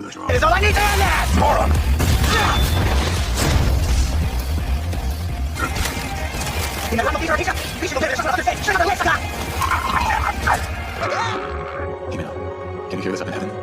It is all I need to end this! Moron! Hey, man, can you hear this up in heaven?